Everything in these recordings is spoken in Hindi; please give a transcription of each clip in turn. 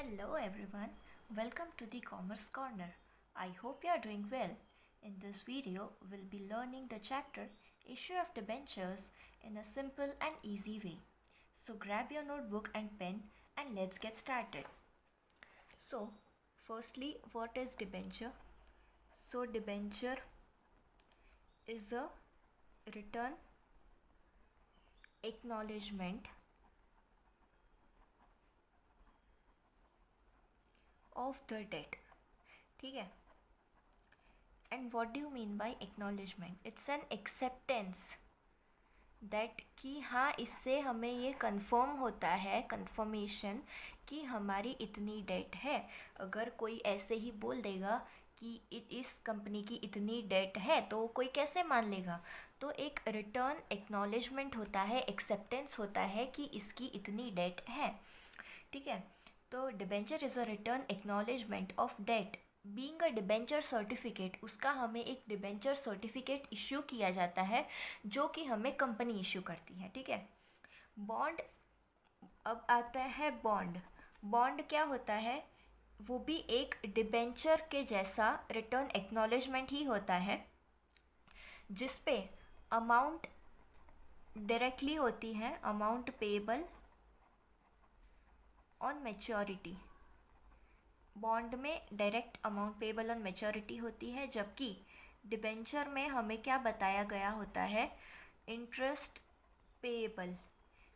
Hello everyone, welcome to the Commerce Corner. I hope you are doing well. In this video, we'll be learning the chapter Issue of Debentures in a simple and easy way. So grab your notebook and pen and let's get started. So, firstly, what is debenture? So, debenture is a return acknowledgement of the debt. ठीक है. And what do you mean by acknowledgement? It's an acceptance that कि हाँ इससे हमें ये कंफर्म होता है, कंफर्मेशन कि हमारी इतनी डेट है. अगर कोई ऐसे ही बोल देगा कि इस कंपनी की इतनी डेट है तो कोई कैसे मान लेगा. तो एक रिटर्न एक्नॉलेजमेंट होता है, एक्सेप्टेंस होता है कि इसकी इतनी डेट है. ठीक है. तो debenture is a written acknowledgement of debt. Being a debenture certificate, उसका हमें एक डिबेंचर सर्टिफिकेट इश्यू किया जाता है जो कि हमें कंपनी इश्यू करती है. ठीक है. बॉन्ड, अब आता है बॉन्ड. बॉन्ड क्या होता है? वो भी एक डिबेंचर के जैसा रिटर्न एक्नॉलेजमेंट ही होता है जिस पे अमाउंट डायरेक्टली होती है, amount payable on maturity. Bond में direct amount payable on maturity होती है, जबकि डिबेंचर में हमें क्या बताया गया होता है? Interest payable,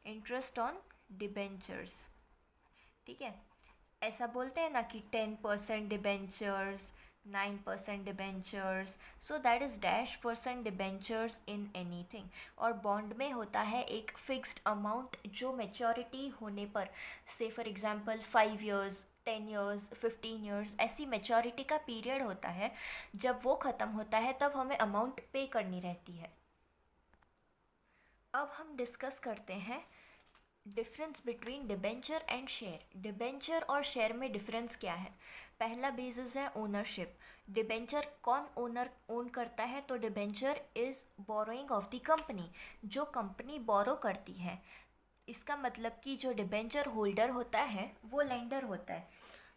interest on debentures. ठीक है. ऐसा बोलते हैं ना कि 10% debentures, 9% debentures, so that is -% debentures in anything. और बॉन्ड में होता है एक फिक्स्ड अमाउंट जो मैच्योरिटी होने पर, से for example 5 years, 10 years, 15 years, ऐसी मैच्योरिटी का पीरियड होता है. जब वो ख़त्म होता है तब हमें अमाउंट पे करनी रहती है. अब हम डिस्कस करते हैं difference between debenture and share. Debenture और शेयर में डिफरेंस क्या है? पहला बेसिस है ओनरशिप. डिबेंचर कौन ओन करता है? तो debenture is borrowing of the company, जो कंपनी बोरो करती है. इसका मतलब कि जो डिबेंचर होल्डर होता है वो लेंडर होता है.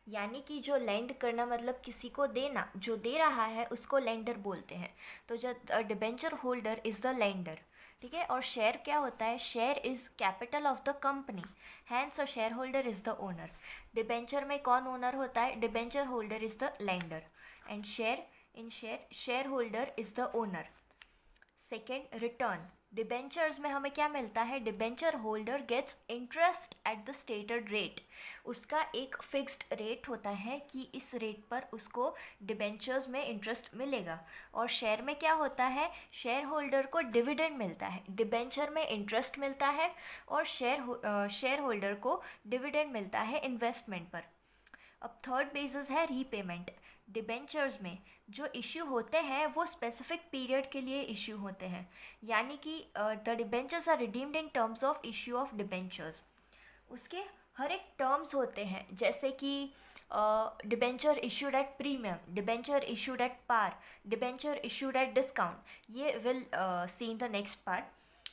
यानी कि जो लेंड करना मतलब किसी को देना, जो दे रहा है उसको लेंडर बोलते हैं. तो जो debenture holder is the lender. ठीक है. और शेयर क्या होता है? Share is capital of the company, hence a shareholder is the owner. Debenture में कौन ओनर होता है? Debenture holder is the lender and shareholder is the owner. Second, return. Debentures में हमें क्या मिलता है? Debenture holder gets interest at the stated rate. उसका एक फिक्स्ड रेट होता है कि इस रेट पर उसको डिबेंचर्स में इंटरेस्ट मिलेगा. और शेयर में क्या होता है? शेयर होल्डर को डिविडेंड मिलता है. डिबेंचर में इंटरेस्ट मिलता है और शेयर होल्डर को डिविडेंड मिलता है इन्वेस्टमेंट पर. अब थर्ड बेसिस है रीपेमेंट. डिबेंचर्स में जो इश्यू होते हैं वो स्पेसिफिक पीरियड के लिए इश्यू होते हैं. यानी कि the debentures are redeemed in terms of issue of debentures. उसके हर एक टर्म्स होते हैं, जैसे कि debenture issued at premium, debenture issued at par, debenture issued at discount. We will see in the next part.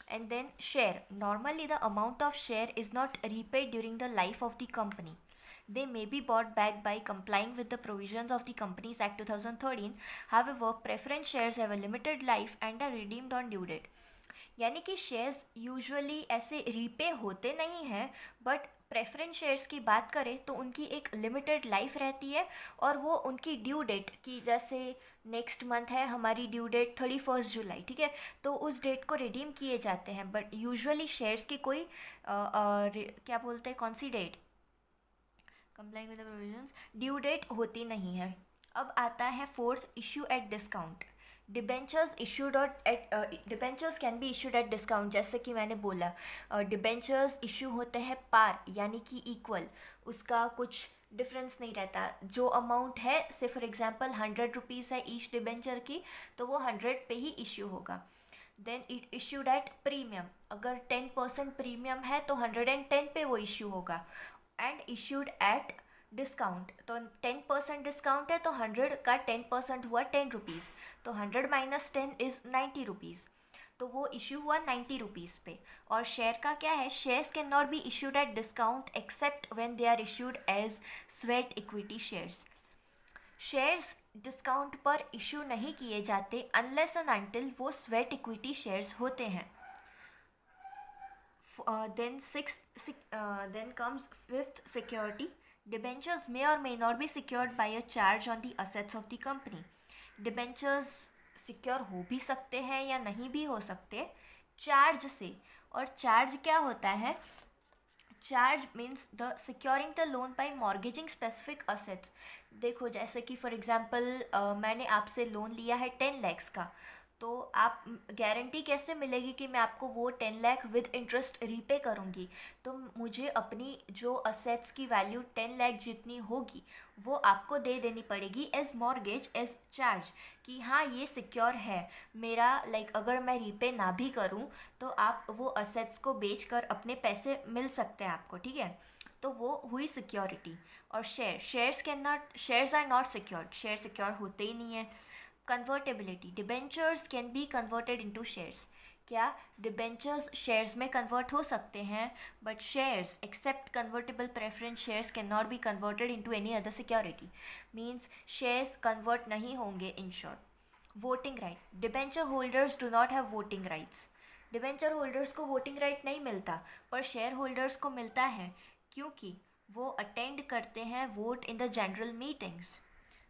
And then share. Normally the amount of share is not repaid during the life of the company. They may be bought back by complying with the provisions of the Companies Act 2013. However, preference shares have a limited life and are redeemed on due date. यानी कि शेयर्स यूजुअली ऐसे रीपे होते नहीं हैं, बट प्रेफरेंस शेयर्स की बात करें तो उनकी एक लिमिटेड लाइफ रहती है और वो उनकी ड्यू डेट की, जैसे नेक्स्ट मंथ है हमारी ड्यू डेट 31 जुलाई. ठीक है. तो उस डेट को रिडीम किए जाते हैं. बट यूजुअली शेयर्स की कोई क्या बोलते हैं, कौन सी date, complying with the provisions, due date होती नहीं है. अब आता है fourth, issue at discount. Debentures issued at debentures can be issued at discount. जैसे कि मैंने बोला, डिबेंचर्स इशू होते हैं पार यानी कि इक्वल. उसका कुछ डिफरेंस नहीं रहता. जो अमाउंट है, से फॉर एग्जांपल 100 रुपीज़ है ईच डिबेंचर की, तो वो 100 पे ही इशू होगा. Then it issued at premium. अगर 10% प्रीमियम है तो 110 पे वो इशू होगा. एंड इशूड एट डिस्काउंट, तो 10% डिस्काउंट है तो 100 का 10% हुआ 10 रुपीज़, तो 100 - 10 इज़ 90 रुपीज़. तो वो इशू हुआ 90 रुपीज़ पे। और शेयर का क्या है, shares can not be issued at discount except when they are issued as sweat equity shares. Shares discount पर इशू नहीं किए जाते अनलेस एंड अनटिल वो स्वेट इक्विटी शेयर्स होते हैं। Then comes fifth, security. Debentures may or may not be secured by a charge on the assets of the company. Debentures secure हो भी सकते हैं या नहीं भी हो सकते चार्ज से। और चार्ज क्या होता है, charge means the securing the loan by mortgaging specific assets. देखो जैसे कि फॉर एग्जांपल मैंने आपसे लोन लिया है 10 लाख का, तो आप गारंटी कैसे मिलेगी कि मैं आपको वो 10 लाख विद इंटरेस्ट रीपे करूँगी। तो मुझे अपनी जो असेट्स की वैल्यू 10 लाख जितनी होगी वो आपको दे देनी पड़ेगी एज मॉर्गेज, एज चार्ज, कि हाँ ये सिक्योर है मेरा, लाइक अगर मैं रीपे ना भी करूँ तो आप वो असेट्स को बेच कर अपने पैसे मिल सकते हैं आपको, ठीक है। तो वो हुई सिक्योरिटी। और shares are not secured, share secure होते ही नहीं है। Convertibility, debentures can be converted into shares. क्या डिबेंचर्स शेयर्स में कन्वर्ट हो सकते हैं, but shares except convertible preference shares can not be converted into any other security. Means shares convert नहीं होंगे in short. Voting right, debenture holders do not have voting rights. Debenture holders को वोटिंग राइट नहीं मिलता, पर शेयर होल्डर्स को मिलता है क्योंकि वो अटेंड करते हैं vote in the general meetings.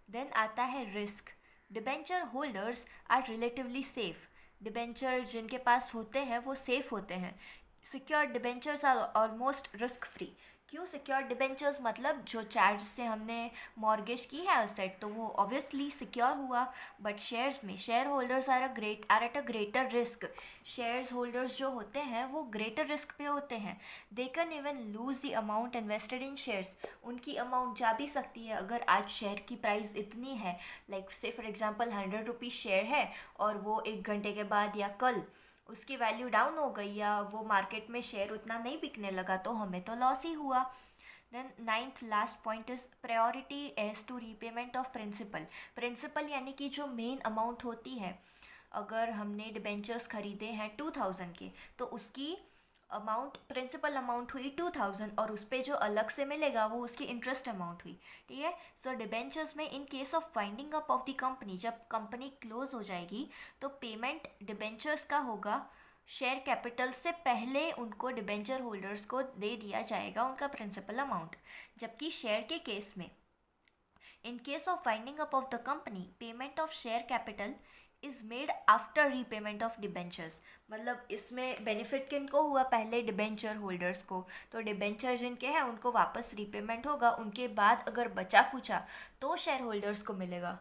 Then आता है risk. Debenture holders are relatively safe. Debenture जिनके पास होते हैं वो सेफ होते हैं। Secured debentures are almost risk free. क्यों सिक्योर्ड डिबेंचर्स, मतलब जो चार्ज से हमने मॉर्गेज की है असेट तो वो ऑब्वियसली सिक्योर हुआ। बट शेयर्स में share holders are at a greater risk. Shares holders जो होते हैं वो ग्रेटर रिस्क पे होते हैं। They can even lose the amount invested in shares. उनकी अमाउंट जा भी सकती है। अगर आज शेयर की प्राइस इतनी है, लाइक से फॉर एग्जांपल 100 रुपीज़ शेयर है और वो 1 घंटे के बाद या कल उसकी वैल्यू डाउन हो गई या वो मार्केट में शेयर उतना नहीं बिकने लगा, तो हमें तो लॉस ही हुआ। Then ninth last point is priority as to repayment of principal. Principal यानी कि जो मेन अमाउंट होती है, अगर हमने डिबेंचर्स खरीदे हैं 2000 के तो उसकी अमाउंट, प्रिंसिपल अमाउंट हुई 2000 और उस पर जो अलग से मिलेगा वो उसकी इंटरेस्ट अमाउंट हुई, ठीक है। सो डिबेंचर्स में in case of winding up of the company, जब कंपनी क्लोज हो जाएगी तो पेमेंट डिबेंचर्स का होगा शेयर कैपिटल से पहले उनको डिबेंचर होल्डर्स को दे दिया जाएगा उनका प्रिंसिपल अमाउंट। जबकि शेयर के केस में, in case of winding up of the company, payment of share capital is made after repayment of debentures. मतलब इसमें बेनिफिट किनको हुआ, पहले डिबेंचर होल्डर्स को, तो डिबेंचर जिनके हैं उनको वापस रीपेमेंट होगा, उनके बाद अगर बचा कुचा तो शेयर होल्डर्स को मिलेगा।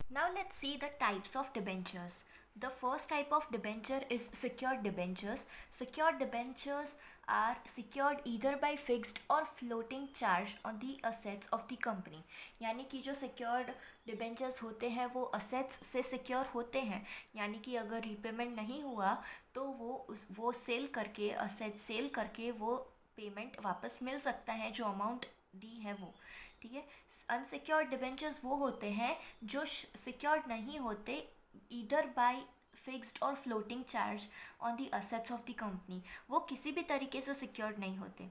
Now let's see the types of debentures. The first type of debenture is secured debentures. Secured debentures are secured either by fixed or floating charge on the assets of the company. यानी कि जो secured debentures होते हैं वो assets से secure होते हैं, यानी कि अगर repayment नहीं हुआ तो वो सेल करके, assets सेल करके वो पेमेंट वापस मिल सकता है जो अमाउंट दी है वो, ठीक है। अनसिक्योर्ड डिबेंचर्स वो होते हैं जो सिक्योर्ड नहीं होते either by fixed or floating charge on the assets of the company, वो किसी भी तरीके से सिक्योर्ड नहीं होते।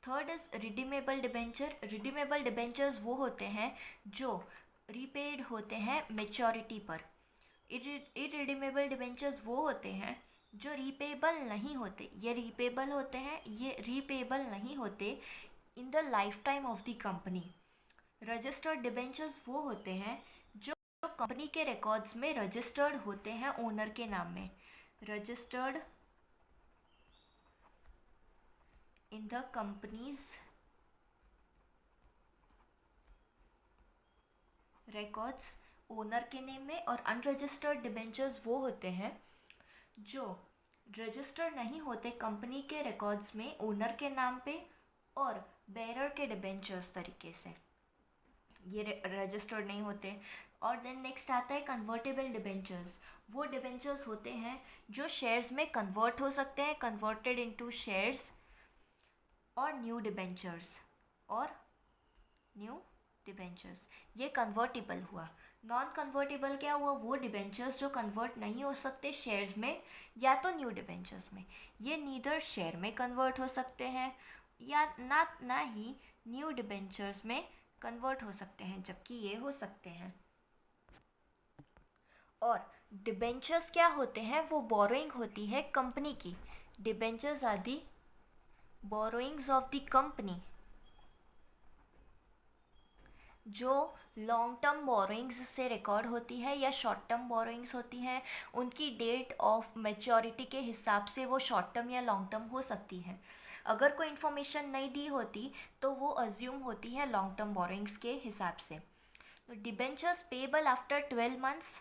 Third is redeemable debenture. Redeemable debentures वो होते हैं जो रीपेड होते हैं मेच्योरिटी पर। इरिडीमेबल डिबेंचर्स वो होते हैं जो रीपेबल नहीं होते। ये रीपेबल होते हैं, ये रीपेबल नहीं होते in the life time of the company. Registered debentures वो होते हैं जो कंपनी के रिकॉर्ड्स में रजिस्टर्ड होते हैं ओनर के नाम में। Registered in the companies records owner के नेम में। और अनरजिस्टर्ड डिबेंचर्स वो होते हैं जो रजिस्टर्ड नहीं होते कंपनी के रिकॉर्ड्स में ओनर के नाम पे और बेरर के डिबेंचर्स तरीके से, ये रजिस्टर्ड नहीं होते। और देन नेक्स्ट आता है कन्वर्टेबल डिबेंचर्स। वो डिबेंचर्स होते हैं जो शेयर्स में कन्वर्ट हो सकते हैं, कन्वर्टेड इनटू शेयर्स और न्यू डिबेंचर्स, और न्यू डिबेंचर्स, ये कन्वर्टिबल हुआ। नॉन कन्वर्टिबल क्या हुआ? वो डिबेंचर्स जो कन्वर्ट नहीं हो सकते शेयर्स में या तो न्यू डिबेंचर्स में। ये नीदर शेयर में कन्वर्ट हो सकते हैं या ना ही न्यू डिबेंचर्स में कन्वर्ट हो सकते हैं, जबकि ये हो सकते हैं। और डिबेंचर्स क्या होते हैं? वो बोरोइंग होती है कंपनी की। Debentures are the borrowings of the company, जो लॉन्ग टर्म बोरोइंग्स से रिकॉर्ड होती है या शॉर्ट टर्म बोरोइंग्स होती हैं। उनकी डेट ऑफ मैच्योरिटी के हिसाब से वो शॉर्ट टर्म या लॉन्ग टर्म हो सकती है। अगर कोई इन्फॉर्मेशन नहीं दी होती तो वो अज्यूम होती है लॉन्ग टर्म बोरोइंग्स के हिसाब से। तो debentures payable after 12 months,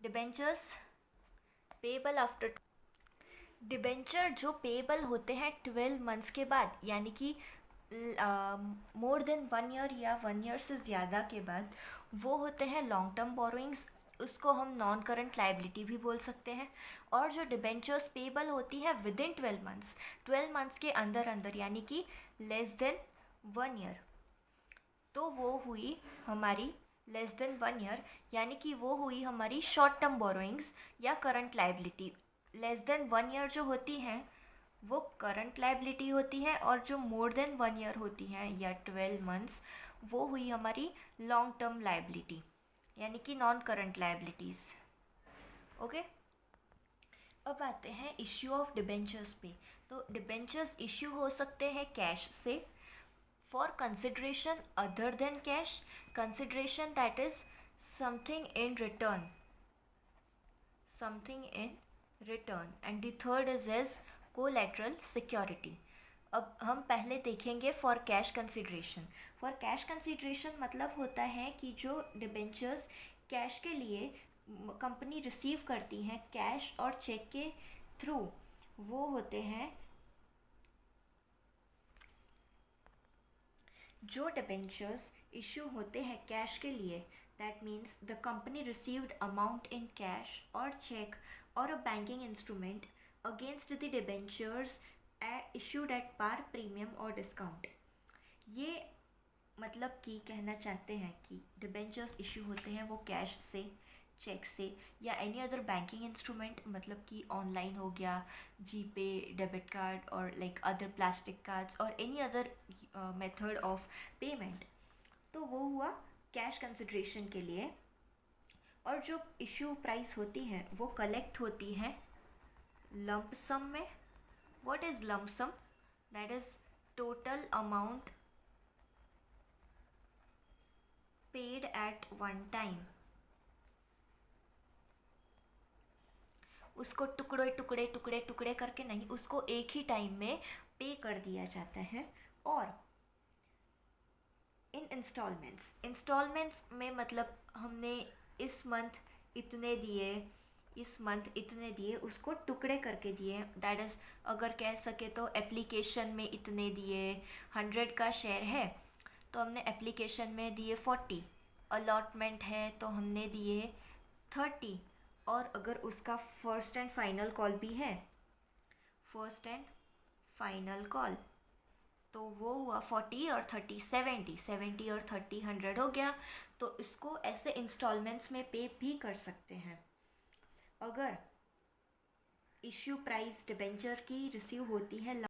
debentures payable after, debenture जो पेबल होते हैं 12 मंथ्स के बाद, यानी कि मोर देन 1 ईयर या 1 ईयर से ज़्यादा के बाद, वो होते हैं लॉन्ग टर्म बोरोइंग्स। उसको हम नॉन करंट लाइबिलिटी भी बोल सकते हैं। और जो डिबेंचर्स पेबल होती है विद इन 12 मंथ्स, 12 मंथ्स के अंदर अंदर, यानी कि लेस देन 1 ईयर, तो वो हुई हमारी लेस देन 1 ईयर, यानी कि वो हुई हमारी शॉर्ट टर्म बोरोइंग्स या current liability. Less than 1 year जो होती हैं वो करंट लाइबिलिटी होती है, और जो मोर देन 1 ईयर होती हैं या 12 मंथ्स, वो हुई हमारी लॉन्ग टर्म लाइबिलिटी, यानी कि नॉन करंट लाइबिलिटीज़। ओके, अब आते हैं इश्यू ऑफ डिबेंचर्स पे। तो डिबेंचर्स इश्यू हो सकते हैं कैश से, for consideration other than cash, consideration that is something in return, something in return, and the third is as collateral security. अब हम पहले देखेंगे for cash consideration. For cash consideration मतलब होता है कि जो डिबेंचर्स कैश के लिए कंपनी रिसीव करती हैं कैश और चेक के थ्रू, वो होते हैं जो डिबेंचर्स इशू होते हैं कैश के लिए, that means the company received amount in cash और चेक और a banking instrument against the debentures issued at par, premium और डिस्काउंट। ये मतलब कि कहना चाहते हैं कि डिबेंचर्स इशू होते हैं वो कैश से, चेक से या एनी अदर बैंकिंग इंस्ट्रूमेंट, मतलब कि ऑनलाइन हो गया, जीपे, डेबिट कार्ड और लाइक अदर प्लास्टिक कार्ड्स और any other method of payment. तो वो हुआ कैश कंसिड्रेशन के लिए। और जो इशू प्राइस होती है वो कलेक्ट होती है लंप सम में। What is lump sum? That is total amount paid at one time. उसको टुकड़े टुकड़े टुकड़े टुकड़े करके नहीं, उसको एक ही टाइम में पे कर दिया जाता है। और इन इंस्टॉलमेंट्स में मतलब हमने इस मंथ इतने दिए, इस मंथ इतने दिए, उसको टुकड़े करके दिए। दैट इज़, अगर कह सके तो एप्लीकेशन में इतने दिए। 100 का शेयर है तो हमने एप्लीकेशन में दिए 40, अलॉटमेंट है तो हमने दिए 30, और अगर उसका फर्स्ट एंड फाइनल कॉल भी है, फर्स्ट एंड फाइनल कॉल, तो वो हुआ 40 और 30 70, 70 और 30 100 हो गया। तो इसको ऐसे इंस्टॉलमेंट्स में पे भी कर सकते हैं। अगर इश्यू प्राइस डिबेंचर की रिसीव होती है